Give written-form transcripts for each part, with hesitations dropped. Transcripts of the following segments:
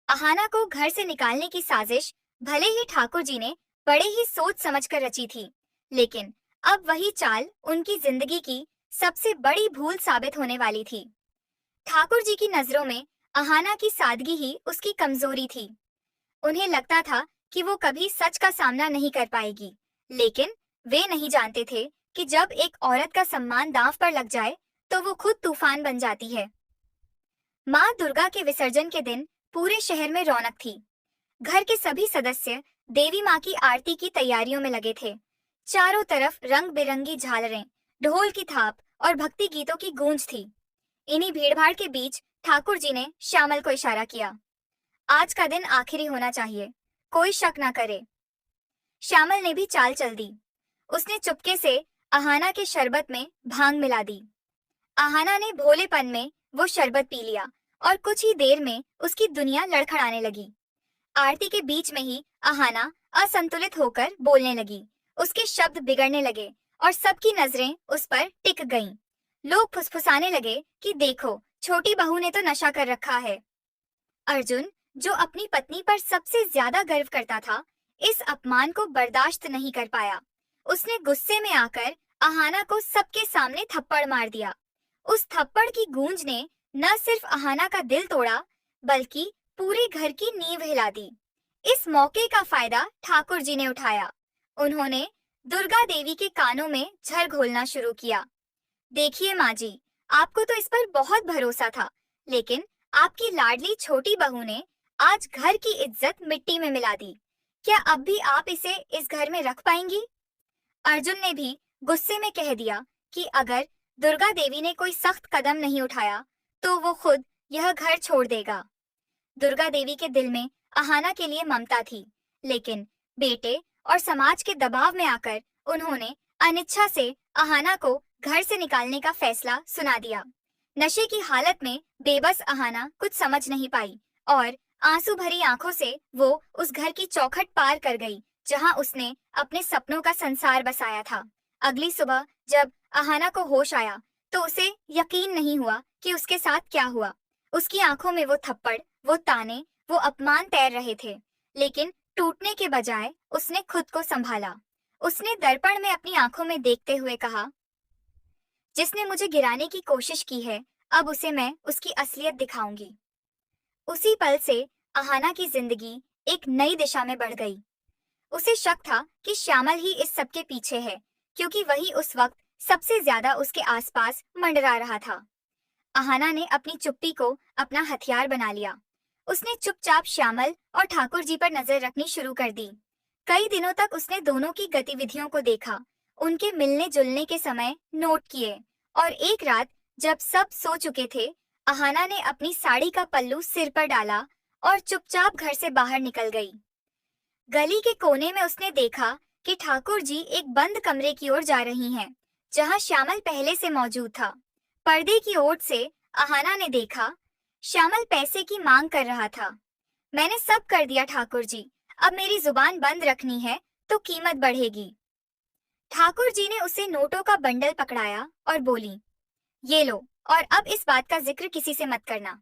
अहाना को घर से निकालने की साजिश भले ही ठाकुर जी ने बड़े ही सोच समझकर रची थी, लेकिन अब वही चाल उनकी जिंदगी की सबसे बड़ी भूल साबित होने वाली थी। ठाकुर जी की नजरों में अहाना की सादगी ही उसकी कमजोरी थी। उन्हें लगता था कि वो कभी सच का सामना नहीं कर पाएगी, लेकिन वे नहीं जानते थे कि जब एक औरत का सम्मान दांव पर लग जाए, तो वो खुद तूफान बन जाती है। माँ दुर्गा के विसर्जन के दिन पूरे शहर में रौनक थी। घर के सभी सदस्य देवी माँ की आरती की तैयारियों में लगे थे। चारों तरफ रंग बिरंगी झालरें, ढोल की थाप और भक्ति गीतों की गूंज थी। इन्हीं भीड़भाड़ के बीच ठाकुर जी ने श्यामल को इशारा किया। आज का दिन आखिरी होना चाहिए, कोई शक ना करे। श्यामल ने भी चाल चल दी। उसने चुपके से अहाना के शरबत में भांग मिला दी। अहाना ने भोलेपन में वो शरबत पी लिया और कुछ ही देर में उसकी दुनिया लड़खड़ाने लगी। आरती के बीच में ही अहाना असंतुलित होकर बोलने लगी। उसके शब्द बिगड़ने लगे और सबकी नजरें उस पर टिक गईं। लोग फुसफुसाने लगे कि देखो, छोटी बहू ने तो नशा कर रखा है। अर्जुन, जो अपनी पत्नी पर सबसे ज्यादा गर्व करता था, इस अपमान को बर्दाश्त नहीं कर पाया। उसने गुस्से में आकर अहाना को सबके सामने थप्पड़ मार दिया। उस थप्पड़ की गूंज ने न सिर्फ अहाना का दिल तोड़ा, बल्कि पूरे घर की नींव हिला दी। इस मौके का फायदा ठाकुर जी ने उठाया। उन्होंने दुर्गा देवी के कानों में झर घोलना शुरू किया। देखिए माँ जी, आपको तो इस पर बहुत भरोसा था, लेकिन आपकी लाडली छोटी बहू ने आज घर की इज्जत मिट्टी में मिला दी। क्या अब भी आप इसे इस घर में रख पाएंगी? अर्जुन ने भी गुस्से में कह दिया कि अगर दुर्गा देवी ने कोई सख्त कदम नहीं उठाया, तो वो खुद यह घर छोड़ देगा। दुर्गा देवी के दिल में अहाना के लिए ममता थी, लेकिन बेटे और समाज के दबाव में आकर उन्होंने अनिच्छा से अहाना को घर से निकालने का फैसला सुना दिया। नशे की हालत में बेबस अहाना कुछ समझ नहीं पाई और आंसू भरी आंखों से वो उस घर की चौखट पार कर गई, जहां उसने अपने सपनों का संसार बसाया था। अगली सुबह जब अहाना को होश आया, तो उसे यकीन नहीं हुआ कि उसके साथ क्या हुआ। उसकी आंखों में वो थप्पड़, वो ताने, वो अपमान तैर रहे थे, लेकिन टूटने के बजाय उसने खुद को संभाला। उसने दर्पण में अपनी आंखों में देखते हुए कहा, जिसने मुझे गिराने की कोशिश की है, अब उसे मैं उसकी असलियत दिखाऊंगी। उसी पल से अहाना की जिंदगी एक नई दिशा में बढ़ गई। उसे शक था कि श्यामल ही इस सब के पीछे है, क्योंकि वही उस वक्त सबसे ज्यादा उसके आसपास मंडरा रहा था। अहाना ने अपनी चुप्पी को अपना हथियार बना लिया। उसने चुपचाप श्यामल और ठाकुर जी पर नजर रखनी शुरू कर दी। कई दिनों तक उसने दोनों की गतिविधियों को देखा, उनके मिलने जुलने के समय नोट किए, और एक रात जब सब सो चुके थे, अहाना ने अपनी साड़ी का पल्लू सिर पर डाला और चुपचाप घर से बाहर निकल गई। गली के कोने में उसने देखा कि ठाकुर जी एक बंद कमरे की ओर जा रही हैं, जहां श्यामल पहले से मौजूद था। पर्दे की ओर से अहाना ने देखा, श्यामल पैसे की मांग कर रहा था। मैंने सब कर दिया ठाकुर जी, अब मेरी जुबान बंद रखनी है तो कीमत बढ़ेगी। ठाकुर जी ने उसे नोटों का बंडल पकड़ाया और बोली, ये लो, और अब इस बात का जिक्र किसी से मत करना।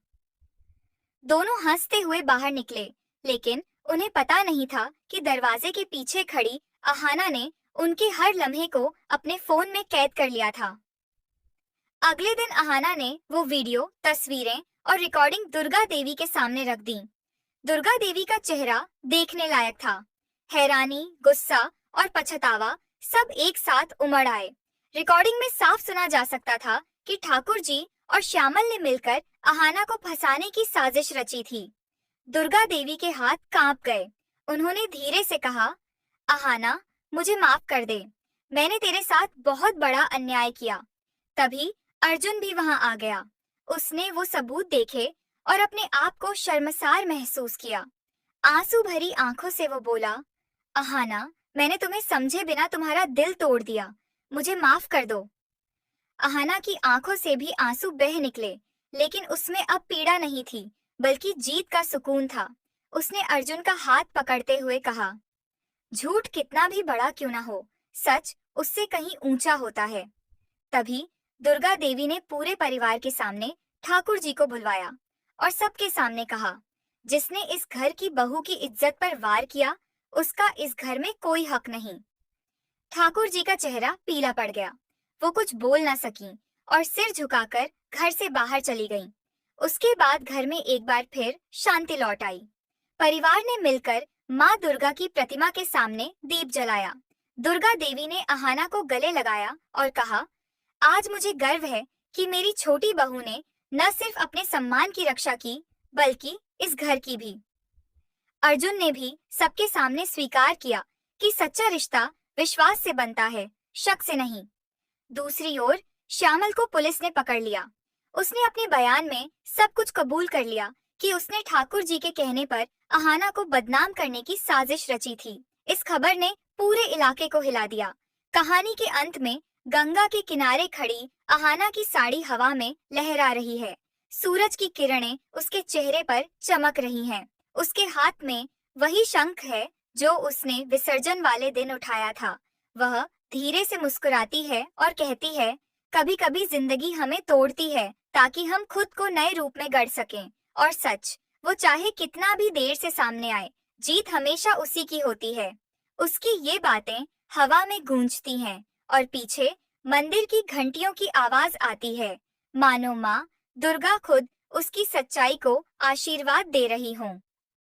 दोनों हंसते हुए बाहर निकले, लेकिन उन्हें पता नहीं था कि दरवाजे के पीछे खड़ी अहाना ने उनके हर लम्हे को अपने फोन में कैद कर लिया था। अगले दिन अहाना ने वो वीडियो, तस्वीरें और रिकॉर्डिंग दुर्गा देवी के सामने रख दी। दुर्गा देवी का चेहरा देखने लायक था। हैरानी, गुस्सा और पछतावा सब एक साथ उमड़ आए। रिकॉर्डिंग में साफ सुना जा सकता था कि ठाकुर जी और श्यामल ने मिलकर अहाना को फंसाने की साजिश रची थी। दुर्गा देवी के हाथ कांप गए। उन्होंने धीरे से कहा, अहाना, मुझे माफ कर दे। मैंने तेरे साथ बहुत बड़ा अन्याय किया। तभी अर्जुन भी वहां आ गया। उसने वो सबूत देखे और अपने आप को शर्मसार महसूस किया। आंसू भरी आंखों से वो बोला, अहाना, मैंने तुम्हें समझे बिना तुम्हारा दिल तोड़ दिया। मुझे माफ कर दो। अहाना की आंखों से भी आंसू बह निकले, लेकिन उसमें अब पीड़ा नहीं थी, बल्कि जीत का सुकून था। उसने अर्जुन का हाथ पकड़ते हुए कहा, झूठ कितना भी बड़ा क्यों ना हो, सच उससे कहीं ऊंचा होता है। तभी दुर्गा देवी ने पूरे परिवार के सामने ठाकुर जी को बुलवाया और सबके सामने कहा, जिसने इस घर की बहू की इज्जत पर वार किया, उसका इस घर में कोई हक नहीं। ठाकुर जी का चेहरा पीला पड़ गया। वो कुछ बोल ना सकी और सिर झुकाकर घर से बाहर चली गईं। उसके बाद घर में एक बार फिर शांति लौट आई। परिवार ने मिलकर माँ दुर्गा की प्रतिमा के सामने दीप जलाया। दुर्गा देवी ने अहाना को गले लगाया और कहा, आज मुझे गर्व है कि मेरी छोटी बहू ने न सिर्फ अपने सम्मान की रक्षा की, बल्कि इस घर की भी। अर्जुन ने भी सबके सामने स्वीकार किया कि सच्चा रिश्ता विश्वास से बनता है, शक से नहीं। दूसरी ओर श्यामल को पुलिस ने पकड़ लिया। उसने अपने बयान में सब कुछ कबूल कर लिया कि उसने ठाकुर जी के कहने पर अहाना को बदनाम करने की साजिश रची थी। इस खबर ने पूरे इलाके को हिला दिया। कहानी के अंत में गंगा के किनारे खड़ी अहाना की साड़ी हवा में लहरा रही है। सूरज की किरणें उसके चेहरे पर चमक रही हैं। उसके हाथ में वही शंख है जो उसने विसर्जन वाले दिन उठाया था। वह धीरे से मुस्कुराती है और कहती है, कभी कभी जिंदगी हमें तोड़ती है ताकि हम खुद को नए रूप में गढ़ सकें। और सच, वो चाहे कितना भी देर से सामने आए, जीत हमेशा उसी की होती है। उसकी ये बातें हवा में गूंजती हैं और पीछे मंदिर की घंटियों की आवाज आती है, मानो माँ दुर्गा खुद उसकी सच्चाई को आशीर्वाद दे रही हों।